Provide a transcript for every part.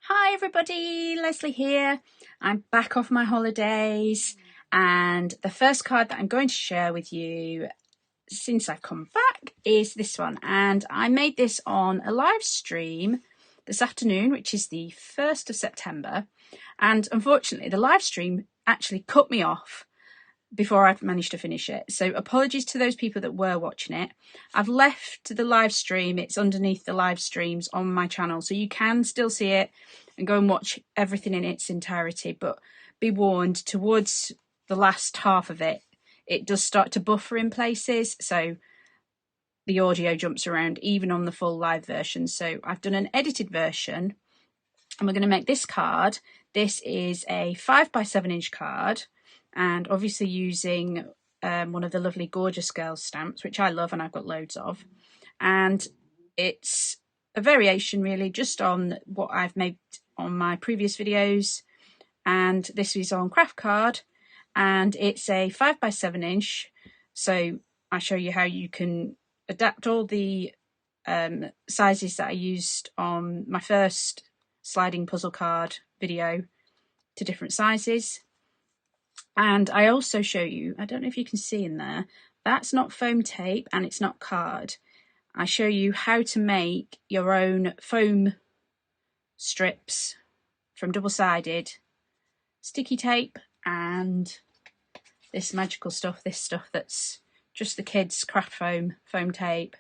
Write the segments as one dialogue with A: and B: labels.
A: Hi everybody, Leslie here. I'm back off my holidays and the first card that I'm going to share with you since I've come back is this one, and I made this on a live stream this afternoon, which is the 1st of September, and unfortunately the live stream actually cut me off before I've managed to finish it. So apologies to those people that were watching it. I've left the live stream, it's underneath the live streams on my channel, so you can still see it and go and watch everything in its entirety, but be warned, towards the last half of it, it does start to buffer in places, so the audio jumps around even on the full live version. So I've done an edited version and we're going to make this card. This is a 5x7 inch card, and obviously using one of the lovely Gorjuss Girl stamps, which I love and I've got loads of. And it's a variation really just on what I've made on my previous videos. And this is on craft card, and it's a 5x7 inch. So I show you how you can adapt all the sizes that I used on my first sliding puzzle card video to different sizes. And I also show you, I don't know if you can see in there, that's not foam tape and it's not card. I show you how to make your own foam strips from double-sided sticky tape and this magical stuff, this stuff that's just the kids' craft foam tape.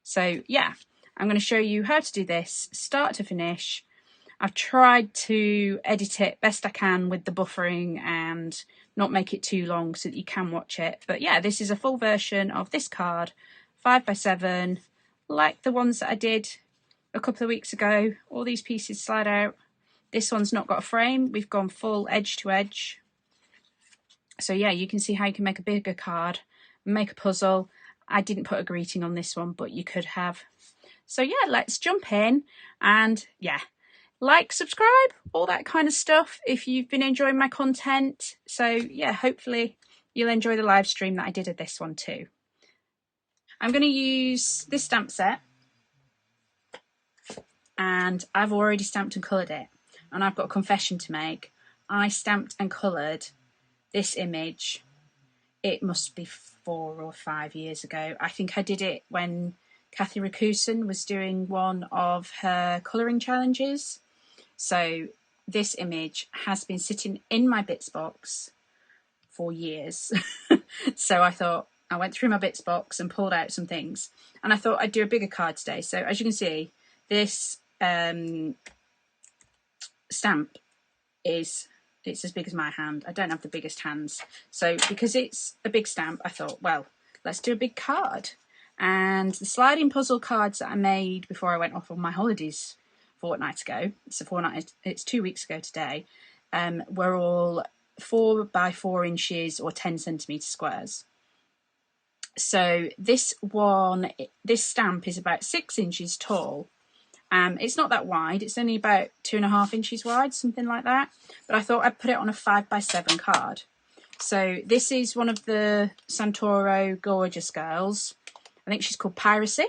A: So yeah, I'm going to show you how to do this start to finish. I've tried to edit it best I can with the buffering and not make it too long so that you can watch it. But yeah, this is a full version of this card, 5x7, like the ones that I did a couple of weeks ago. All these pieces slide out. This one's not got a frame. We've gone full edge to edge. So yeah, you can see how you can make a bigger card, make a puzzle. I didn't put a greeting on this one, but you could have. So yeah, let's jump in and yeah, like, subscribe, all that kind of stuff if you've been enjoying my content. So yeah, hopefully you'll enjoy the live stream that I did of this one too. I'm going to use this stamp set, and I've already stamped and coloured it, and I've got a confession to make. I stamped and coloured this image, it must be 4 or 5 years ago. I think I did it when Kathy Rakusen was doing one of her colouring challenges. So this image has been sitting in my bits box for years. So I went through my bits box and pulled out some things, and I thought I'd do a bigger card today. So as you can see, this stamp it's as big as my hand. I don't have the biggest hands. So because it's a big stamp, I thought, well, let's do a big card. And the sliding puzzle cards that I made before I went off on my holidays fortnight ago, it's 2 weeks ago today, were all 4x4 inches or 10 centimetre squares. So this stamp is about 6 inches tall. It's not that wide, it's only about 2.5 inches wide, something like that. But I thought I'd put it on a 5x7 card. So this is one of the Santoro Gorjuss Girls. I think she's called Piracy.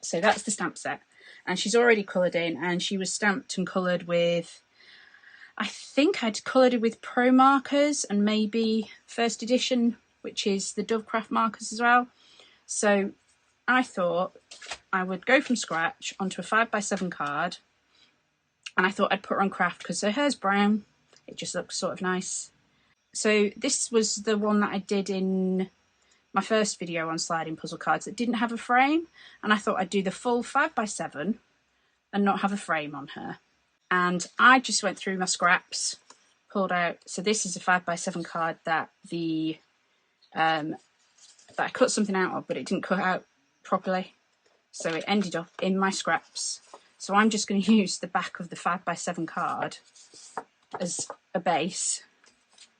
A: So that's the stamp set. And she's already coloured in, and she was stamped and coloured with, I think I'd coloured it with Pro markers and maybe first edition, which is the Dovecraft markers as well. So I thought I would go from scratch onto a 5x7 card, and I thought I'd put her on craft because her hair's brown. It just looks sort of nice. So this was the one that I did in my first video on sliding puzzle cards that didn't have a frame, and I thought I'd do the full 5x7 and not have a frame on her. And I just went through my scraps, pulled out. So this is a 5x7 card that that I cut something out of, but it didn't cut out properly. So it ended up in my scraps. So I'm just going to use the back of the 5x7 card as a base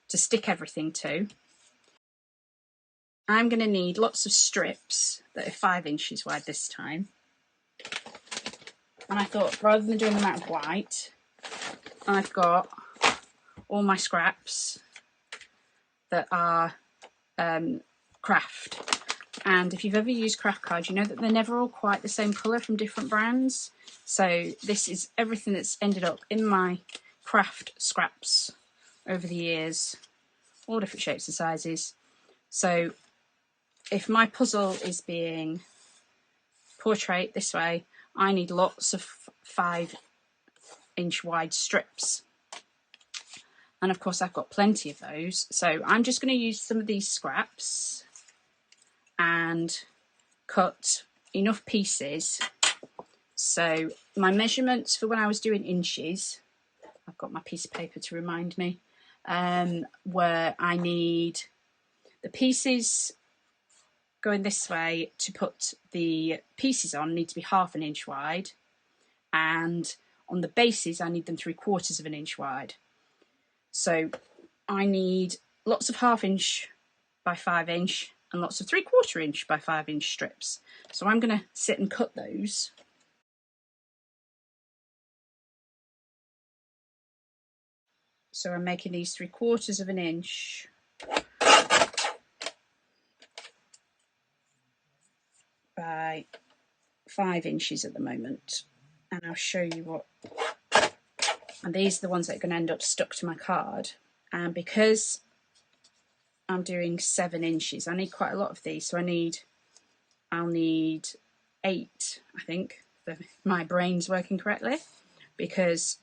A: to stick everything to. I'm going to need lots of strips that are 5 inches wide this time. And I thought, rather than doing them out of white, I've got all my scraps that are craft. And if you've ever used craft cards, you know that they're never all quite the same colour from different brands. So this is everything that's ended up in my craft scraps over the years, all different shapes and sizes. So if my puzzle is being portrayed this way, I need lots of 5-inch wide strips. And of course I've got plenty of those. So I'm just going to use some of these scraps and cut enough pieces. So my measurements for when I was doing inches, I've got my piece of paper to remind me, where I need the pieces going this way to put the pieces on need to be 1/2 inch wide, and on the bases I need them 3/4 of an inch wide. So I need lots of 1/2 inch by 5 inch and lots of 3/4 inch by 5 inch strips. So I'm going to sit and cut those. So I'm making these 3/4 of an inch by 5 inches at the moment. And I'll show you what. And these are the ones that are going to end up stuck to my card. And because I'm doing 7 inches, I need quite a lot of these. So I'll need 8, I think, if my brain's working correctly, because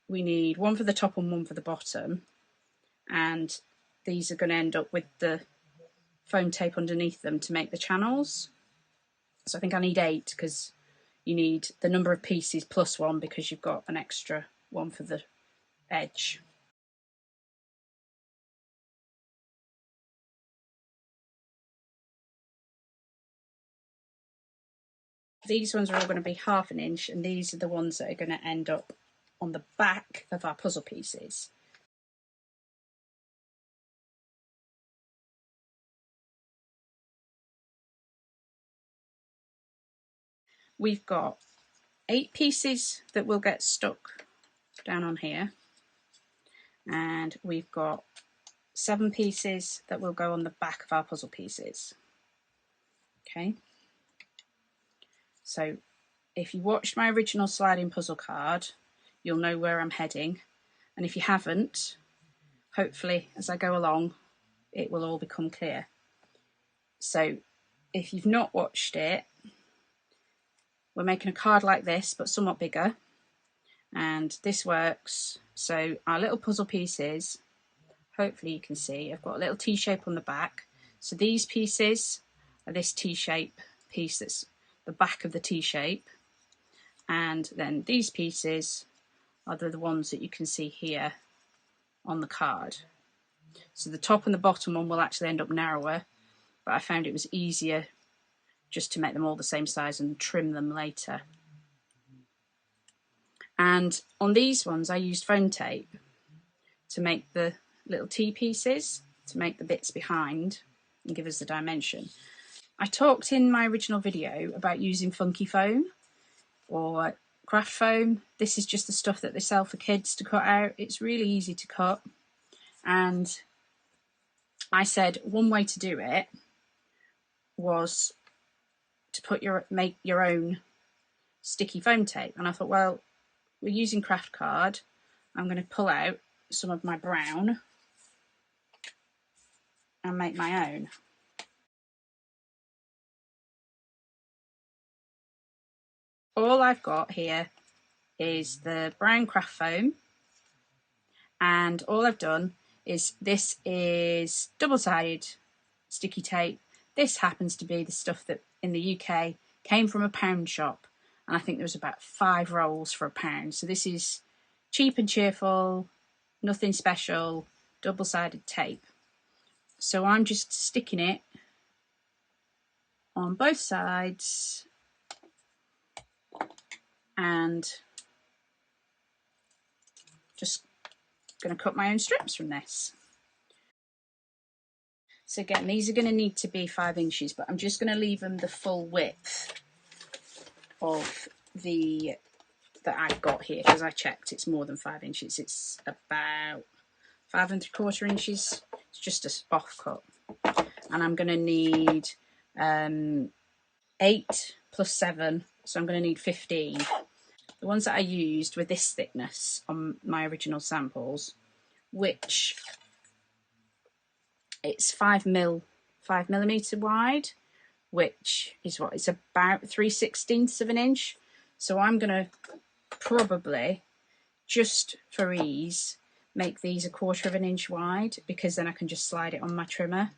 A: we need 1 for the top and 1 for the bottom. And these are going to end up with the foam tape underneath them to make the channels. So I think I need 8 because you need the number of pieces plus 1 because you've got an extra 1 for the edge. These ones are all going to be 1/2 inch, and these are the ones that are going to end up on the back of our puzzle pieces. We've got 8 pieces that will get stuck down on here, and we've got 7 pieces that will go on the back of our puzzle pieces. Okay, so if you watched my original sliding puzzle card, you'll know where I'm heading, and if you haven't, hopefully as I go along it will all become clear. So if you've not watched it, we're making a card like this but somewhat bigger, and this works. So our little puzzle pieces, hopefully you can see, I've got a little T-shape on the back. So these pieces are this T-shape piece that's the back of the T-shape, and then these pieces are the ones that you can see here on the card. So the top and the bottom one will actually end up narrower, but I found it was easier just to make them all the same size and trim them later. And on these ones I used foam tape to make the little T pieces, to make the bits behind and give us the dimension. I talked in my original video about using funky foam or craft foam. This is just the stuff that they sell for kids to cut out. It's really easy to cut, and I said one way to do it was to make your own sticky foam tape. And I thought, well, we're using craft card, I'm going to pull out some of my brown and make my own. All I've got here is the brown craft foam, and all I've done is, this is double-sided sticky tape. This happens to be the stuff that in the UK came from a pound shop, and I think there was about 5 rolls for £1. So this is cheap and cheerful, nothing special, double-sided tape. So I'm just sticking it on both sides and just going to cut my own strips from this. So again, these are going to need to be 5 inches, but I'm just going to leave them the full width of the that I've got here, because I checked it's more than 5 inches. It's about 5 3/4 inches. It's just a off cut, and I'm going to need 8 plus 7, so I'm going to need 15. The ones that I used were this thickness on my original samples, which it's 5mm wide, which is what, it's about 3/16 of an inch. So I'm going to probably, just for ease, make these 1/4 of an inch wide, because then I can just slide it on my trimmer.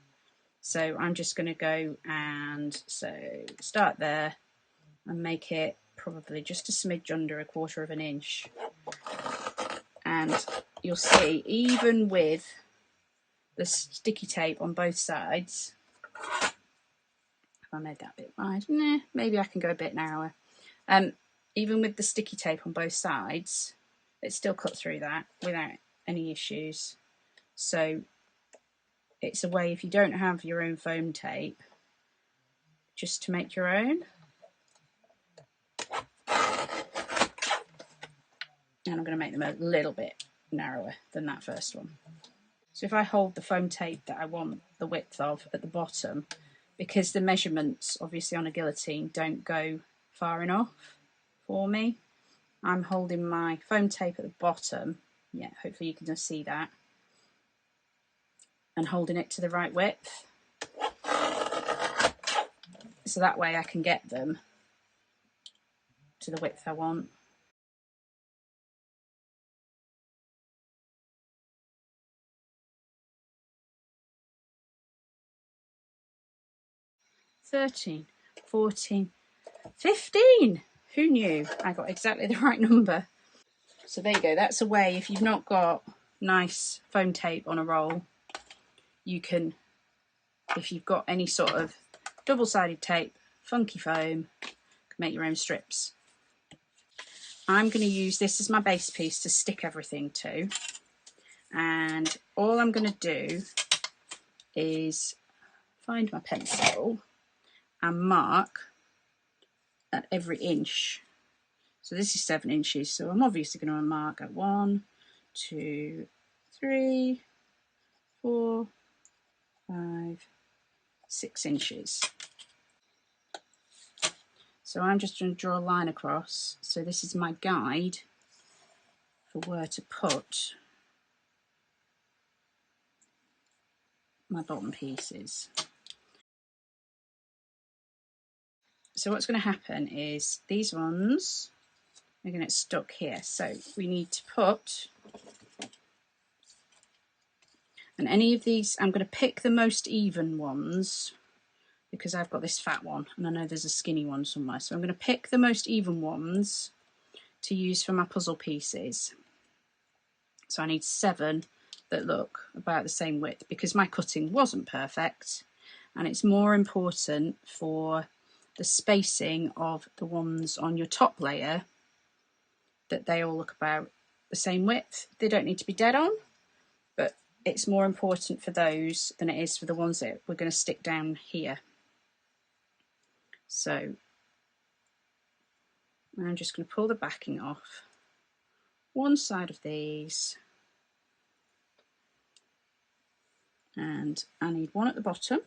A: So I'm just going to go and start there and make it probably just a smidge under 1/4 of an inch. And you'll see, even with the sticky tape on both sides, if I made that a bit wide, maybe I can go a bit narrower. Even with the sticky tape on both sides, it still cut through that without any issues. So it's a way, if you don't have your own foam tape, just to make your own. And I'm going to make them a little bit narrower than that first one. So if I hold the foam tape that I want the width of at the bottom, because the measurements obviously on a guillotine don't go far enough for me, I'm holding my foam tape at the bottom, yeah, hopefully you can just see that, and holding it to the right width. So that way I can get them to the width I want. "13, 14, 15. Who knew? I got exactly the right number. So there you go. That's a way, if you've not got nice foam tape on a roll, you can, if you've got any sort of double-sided tape, funky foam, make your own strips. I'm going to use this as my base piece to stick everything to. And all I'm going to do is find my pencil and mark at every inch. So this is 7 inches, so I'm obviously going to mark at 1, 2, 3, 4, 5, 6 inches. So I'm just going to draw a line across. So this is my guide for where to put my bottom pieces. So what's going to happen is these ones are going to get stuck here. So we need to put, and any of these, I'm going to pick the most even ones because I've got this fat one and I know there's a skinny one somewhere. So I'm going to pick the most even ones to use for my puzzle pieces. So I need 7 that look about the same width because my cutting wasn't perfect, and it's more important for the spacing of the ones on your top layer that they all look about the same width. They don't need to be dead on, but it's more important for those than it is for the ones that we're going to stick down here. So I'm just going to pull the backing off one side of these, and I need one at the bottom,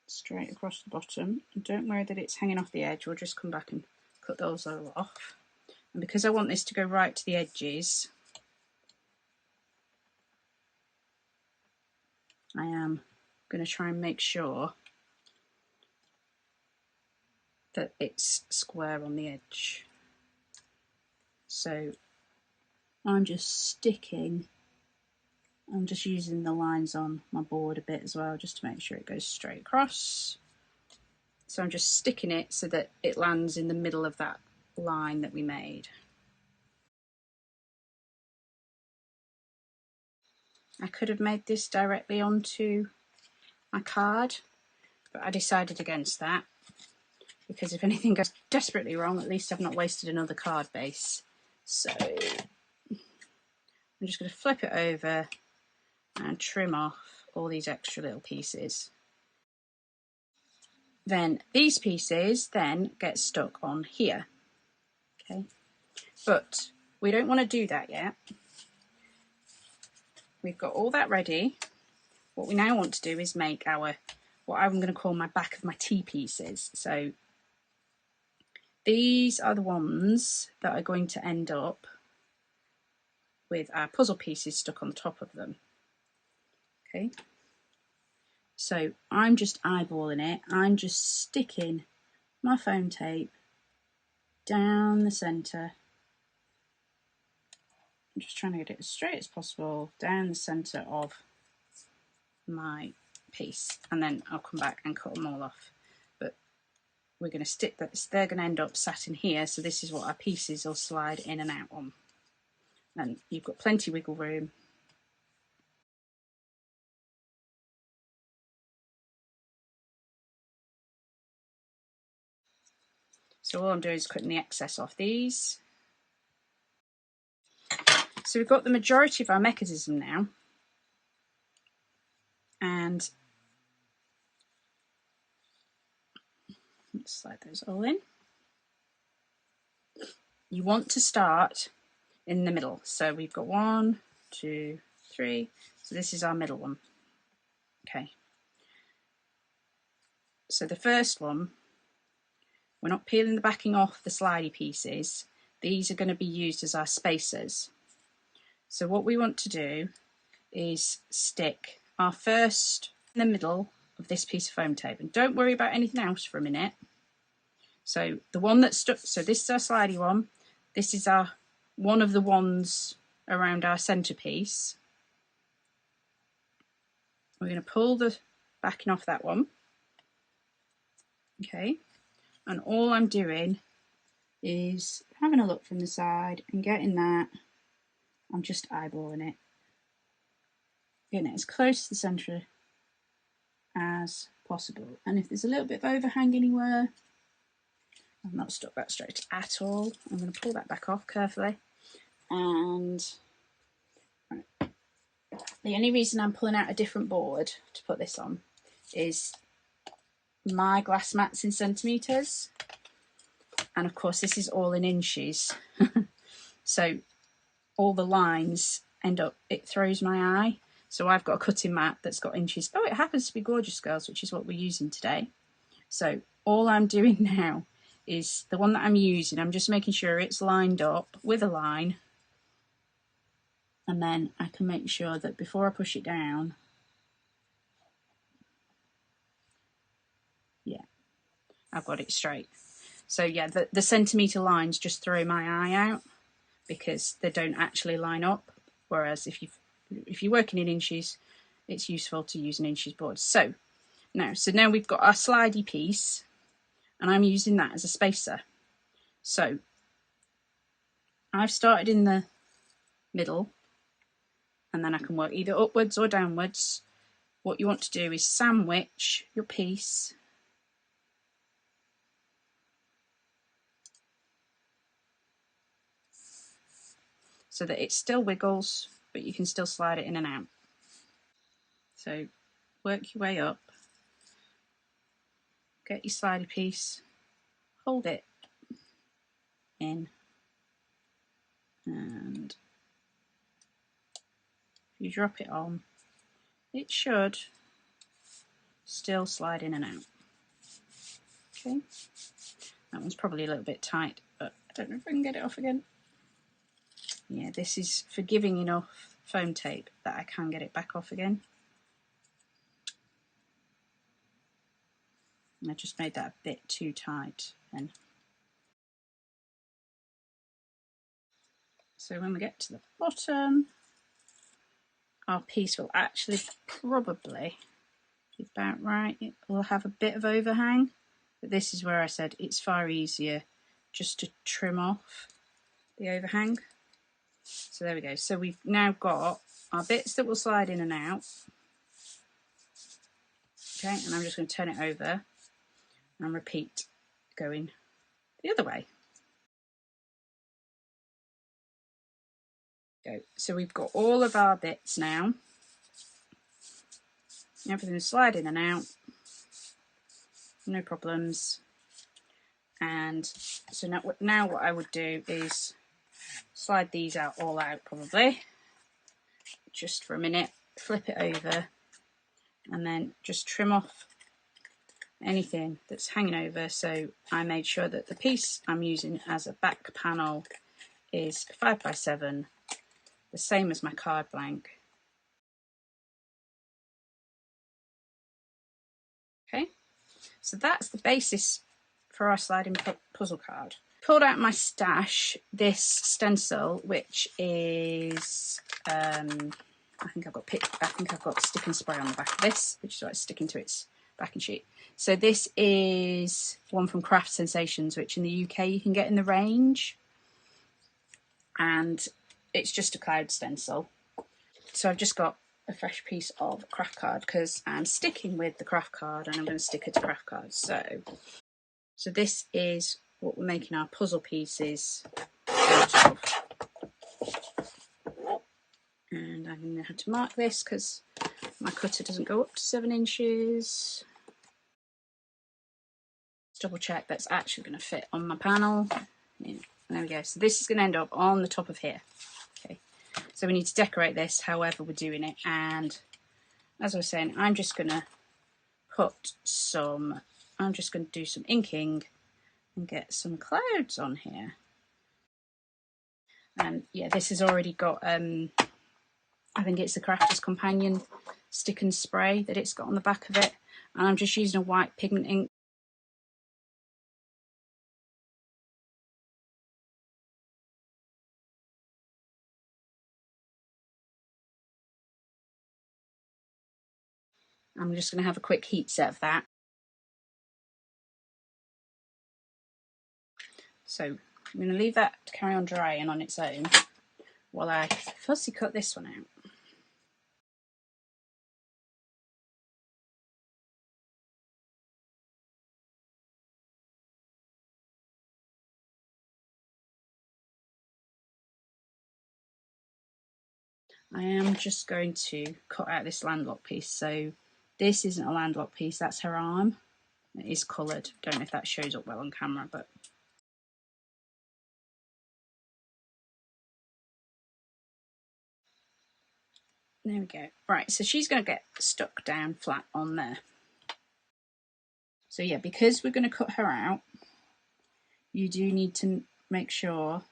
A: straight across the bottom. And don't worry that it's hanging off the edge, we'll just come back and cut those all off. And because I want this to go right to the edges, I am going to try and make sure that it's square on the edge. So I'm just using the lines on my board a bit as well, just to make sure it goes straight across. So I'm just sticking it so that it lands in the middle of that line that we made. I could have made this directly onto my card, but I decided against that because if anything goes desperately wrong, at least I've not wasted another card base. So I'm just going to flip it over and trim off all these extra little pieces. Then these pieces then get stuck on here. Okay, but we don't want to do that yet. We've got all that ready. What we now want to do is make our what I'm going to call my back of my tea pieces. So these are the ones that are going to end up with our puzzle pieces stuck on the top of them. Okay, so I'm just eyeballing it. I'm just sticking my foam tape down the centre. I'm just trying to get it as straight as possible down the centre of my piece, and then I'll come back and cut them all off. But we're going to stick that, they're going to end up sat in here, so this is what our pieces will slide in and out on. And you've got plenty of wiggle room. So all I'm doing is cutting the excess off these. So we've got the majority of our mechanism now, and let's slide those all in. You want to start in the middle. So we've got 1, 2, 3. So this is our middle one. Okay. So the first one, we're not peeling the backing off the slidey pieces. These are going to be used as our spacers. So what we want to do is stick our first in the middle of this piece of foam tape, and don't worry about anything else for a minute. So the one that's stuck, so this is our slidey one, this is our one of the ones around our centerpiece. We're going to pull the backing off that one. Okay, and all I'm doing is having a look from the side and getting that. I'm just eyeballing it, getting it as close to the centre as possible. And if there's a little bit of overhang anywhere, I've not stuck that straight at all. I'm going to pull that back off carefully. And the only reason I'm pulling out a different board to put this on is my glass mat's in centimetres, and of course this is all in inches. So all the lines end up, it throws my eye. So I've got a cutting mat that's got inches. Oh, it happens to be Gorjuss Girls, which is what we're using today. So all I'm doing now is the one that I'm using, I'm just making sure it's lined up with a line, and then I can make sure that before I push it down, yeah, I've got it straight. So yeah, the centimetre lines just throw my eye out because they don't actually line up. Whereas if you're working in inches, it's useful to use an inches board. So now we've got our slidey piece, and I'm using that as a spacer. So I've started in the middle, and then I can work either upwards or downwards. What you want to do is sandwich your piece so that it still wiggles, but you can still slide it in and out. So work your way up, get your slidey piece, hold it in, and if you drop it on, it should still slide in and out. Okay, that one's probably a little bit tight, but I don't know if I can get it off again. Yeah, this is forgiving enough foam tape that I can get it back off again. I just made that a bit too tight then. So when we get to the bottom, our piece will actually probably be about right. It will have a bit of overhang, but this is where I said it's far easier just to trim off the overhang. So there we go. So we've now got our bits that will slide in and out. Okay, and I'm just going to turn it over and repeat going the other way. Go. So we've got all of our bits now. Everything's slide in and out, no problems. And so now what I would do is slide these out all out, probably just for a minute, flip it over, and then just trim off anything that's hanging over. So I made sure that the piece I'm using as a back panel is 5x7, the same as my card blank. Okay, so that's the basis for our sliding puzzle card. Pulled out my stash, this stencil, which is I think I've got sticking spray on the back of this, which is why it's sticking to its backing sheet. So this is one from Craft Sensations, which in the UK you can get in the range, and it's just a cloud stencil. So I've just got a fresh piece of craft card because I'm sticking with the craft card and I'm going to stick it to craft cards. So this is what we're making our puzzle pieces out of. And I'm going to have to mark this because my cutter doesn't go up to 7 inches. Let's double check that's actually going to fit on my panel. Yeah, there we go. So this is going to end up on the top of here. Okay. So we need to decorate this however we're doing it. And as I was saying, I'm just going to do some inking and get some clouds on here. And yeah, this has already got, I think it's the Crafter's Companion stick and spray that it's got on the back of it. And I'm just using a white pigment ink. I'm just going to have a quick heat set of that. So I'm going to leave that to carry on drying on its own while I fussy cut this one out. I am just going to cut out this landlock piece. So this isn't a landlock piece, that's her arm. It is coloured. Don't know if that shows up well on camera, but there we go. Right, so she's going to get stuck down flat on there. So yeah, because we're going to cut her out, you do need to make sure,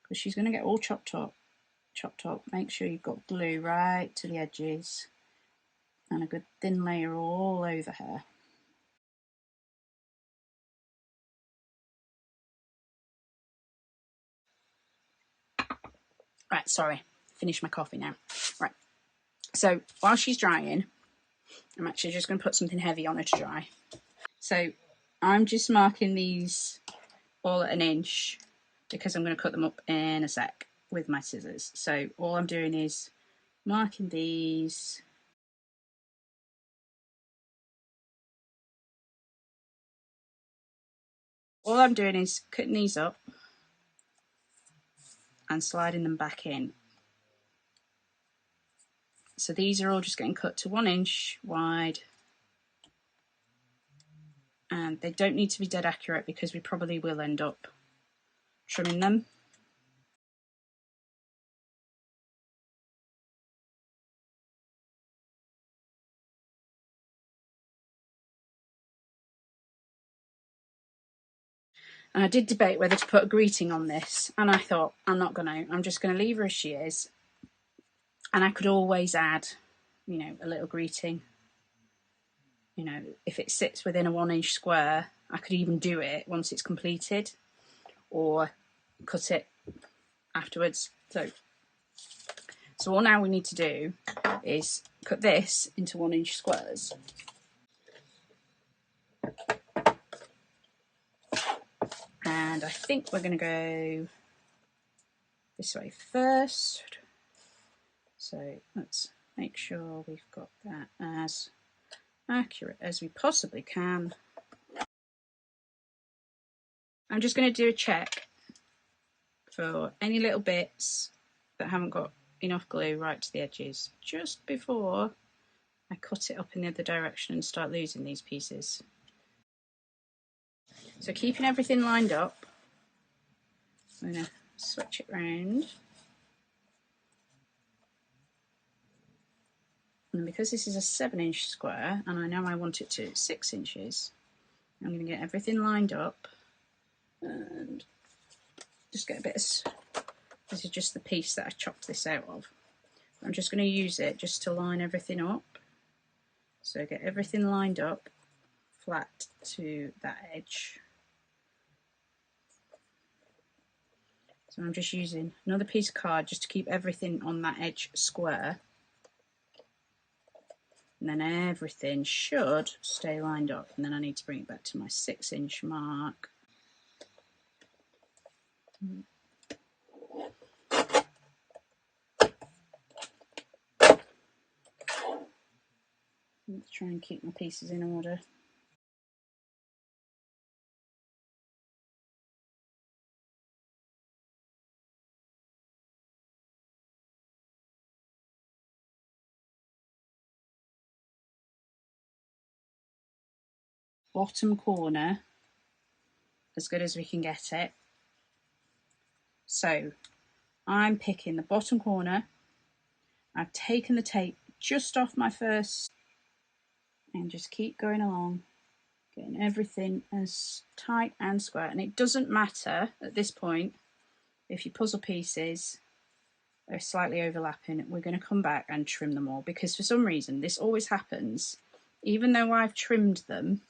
A: because she's going to get all chopped up, make sure you've got glue right to the edges and a good thin layer all over her. Right, sorry, finished my coffee now. Right, so while she's drying, I'm actually just going to put something heavy on her to dry. So I'm just marking these all at 1 inch because I'm going to cut them up in a sec with my scissors. So all I'm doing is marking these. All I'm doing is cutting these up and sliding them back in. So these are all just getting cut to 1 inch wide. And they don't need to be dead accurate because we probably will end up trimming them. And I did debate whether to put a greeting on this, and I thought, I'm just going to leave her as she is. And I could always add, you know, a little greeting. You know, if it sits within a 1 inch square, I could even do it once it's completed or cut it afterwards. So all now we need to do is cut this into 1 inch squares. And I think we're going to go this way first. So let's make sure we've got that as accurate as we possibly can. I'm just going to do a check for any little bits that haven't got enough glue right to the edges just before I cut it up in the other direction and start losing these pieces. So keeping everything lined up, I'm going to switch it round. And because this is a 7-inch square and I know I want it to 6 inches, I'm going to get everything lined up and just get a bit of, this is just the piece that I chopped this out of. I'm just going to use it just to line everything up. So get everything lined up flat to that edge. So I'm just using another piece of card just to keep everything on that edge square. And then everything should stay lined up. And then I need to bring it back to my 6-inch mark. Let's try and keep my pieces in order. Bottom corner, as good as we can get it. So I'm picking the bottom corner. I've taken the tape just off my first and just keep going along, getting everything as tight and square. And it doesn't matter at this point if your puzzle pieces are slightly overlapping. We're going to come back and trim them all, because for some reason this always happens. Even though I've trimmed them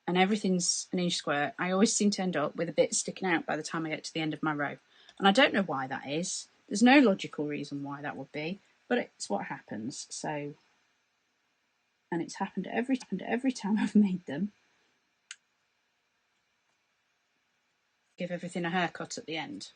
A: and everything's an inch square, I always seem to end up with a bit sticking out by the time I get to the end of my row. And I don't know why that is. There's no logical reason why that would be, but it's what happens. So, and it's happened every time I've made them. Give everything a haircut at the end.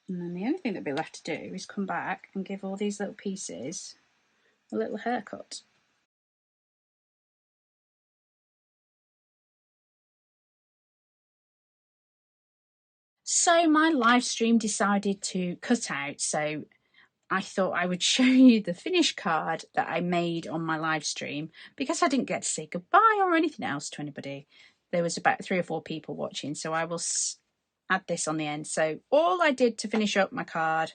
A: And then the only thing that'd be left to do is come back and give all these little pieces a little haircut. So my live stream decided to cut out, so I thought I would show you the finished card that I made on my live stream, because I didn't get to say goodbye or anything else to anybody. There was about 3 or 4 people watching, so I will add this on the end. So all I did to finish up my card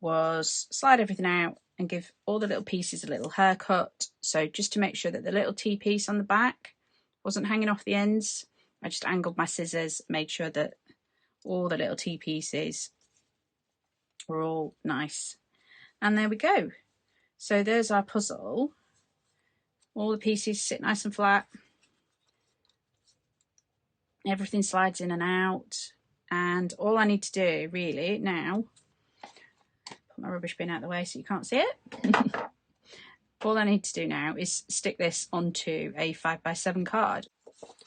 A: was slide everything out and give all the little pieces a little haircut. So just to make sure that the little T-piece on the back wasn't hanging off the ends, I just angled my scissors, made sure that all the little T-pieces were all nice. And there we go. So there's our puzzle. All the pieces sit nice and flat. Everything slides in and out. And all I need to do really now, put my rubbish bin out of the way so you can't see it. All I need to do now is stick this onto a 5x7 card.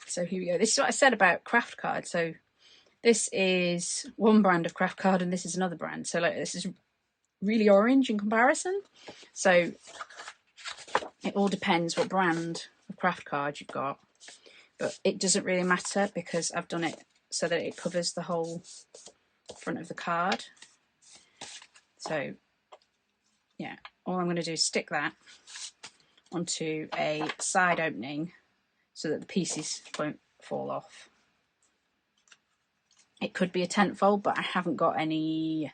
A: So here we go. This is what I said about craft cards. So this is one brand of craft card and this is another brand. So like this is really orange in comparison. So it all depends what brand of craft card you've got. But it doesn't really matter because I've done it so that it covers the whole front of the card. So yeah, all I'm going to do is stick that onto a side opening so that the pieces won't fall off. It could be a tent fold, but I haven't got any.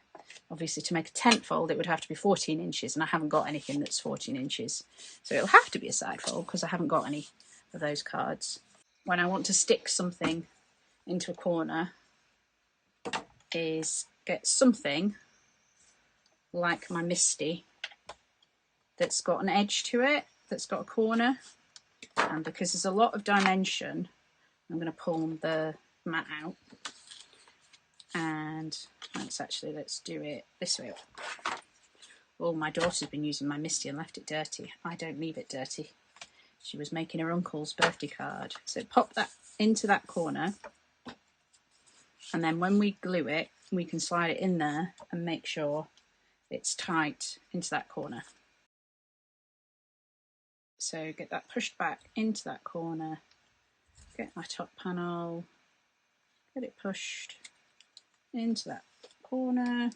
A: Obviously, to make a tent fold, it would have to be 14 inches, and I haven't got anything that's 14 inches. So it'll have to be a side fold because I haven't got any of those cards. When I want to stick something into a corner, is get something like my Misty that's got an edge to it, that's got a corner. And because there's a lot of dimension, I'm going to pull the mat out. And let's do it this way. Oh, my daughter's been using my Misty and left it dirty. I don't leave it dirty. She was making her uncle's birthday card. So pop that into that corner. And then when we glue it, we can slide it in there and make sure it's tight into that corner. So get that pushed back into that corner. Get my top panel. Get it pushed into that corner.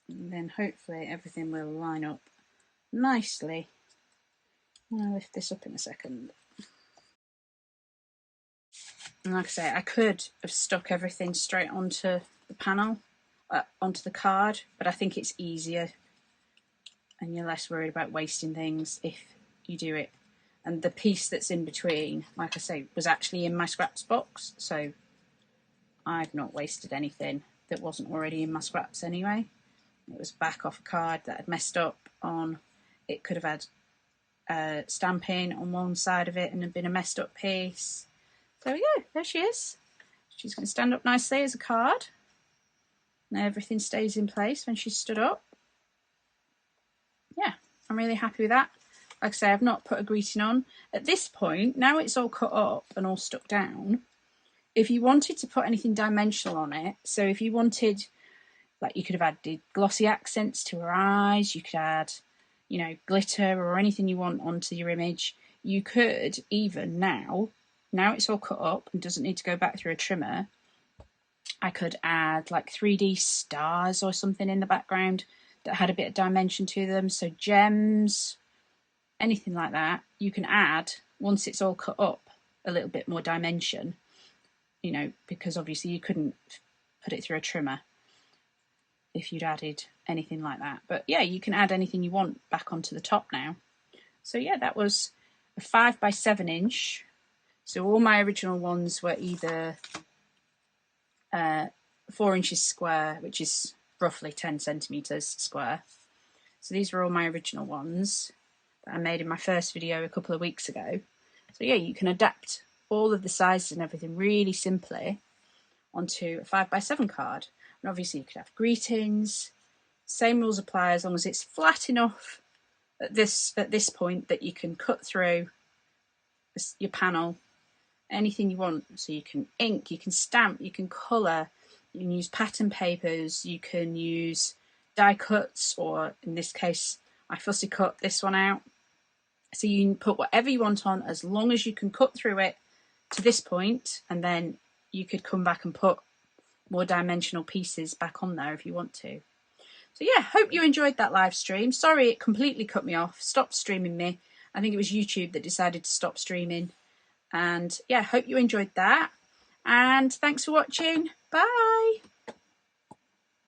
A: And then hopefully everything will line up nicely. I'll lift this up in a second. And like I say, I could have stuck everything straight onto the panel, onto the card, but I think it's easier and you're less worried about wasting things if you do it. And the piece that's in between, like I say, was actually in my scraps box, so I've not wasted anything that wasn't already in my scraps anyway. It was back off a card that had messed up on. It could have had stamping on one side of it and had been a messed up piece. So yeah, there she is. She's going to stand up nicely as a card. Now everything stays in place when she's stood up. Yeah, I'm really happy with that. Like I say, I've not put a greeting on. At this point, now it's all cut up and all stuck down, if you wanted to put anything dimensional on it, so if you wanted, like you could have added glossy accents to her eyes, you could add, you know, glitter or anything you want onto your image, you could even now it's all cut up and doesn't need to go back through a trimmer, I could add like 3D stars or something in the background that had a bit of dimension to them, so gems, anything like that, you can add, once it's all cut up, a little bit more dimension, you know, because obviously you couldn't put it through a trimmer if you'd added anything like that. But yeah, you can add anything you want back onto the top now. So yeah, that was a 5x7 inch. So all my original ones were either 4 inches square, which is roughly 10 centimeters square. So these were all my original ones that I made in my first video a couple of weeks ago. So yeah, you can adapt all of the sizes and everything really simply onto a 5x7 card. And obviously you could have greetings. Same rules apply as long as it's flat enough at this point that you can cut through your panel anything you want. So you can ink, you can stamp, you can colour, you can use pattern papers, you can use die cuts, or in this case I fussy cut this one out. So you can put whatever you want on as long as you can cut through it to this point, and then you could come back and put more dimensional pieces back on there if you want to. So yeah, hope you enjoyed that live stream. Sorry it completely cut me off, stopped streaming me. I think it was YouTube that decided to stop streaming. And yeah, hope you enjoyed that. And thanks for watching. Bye.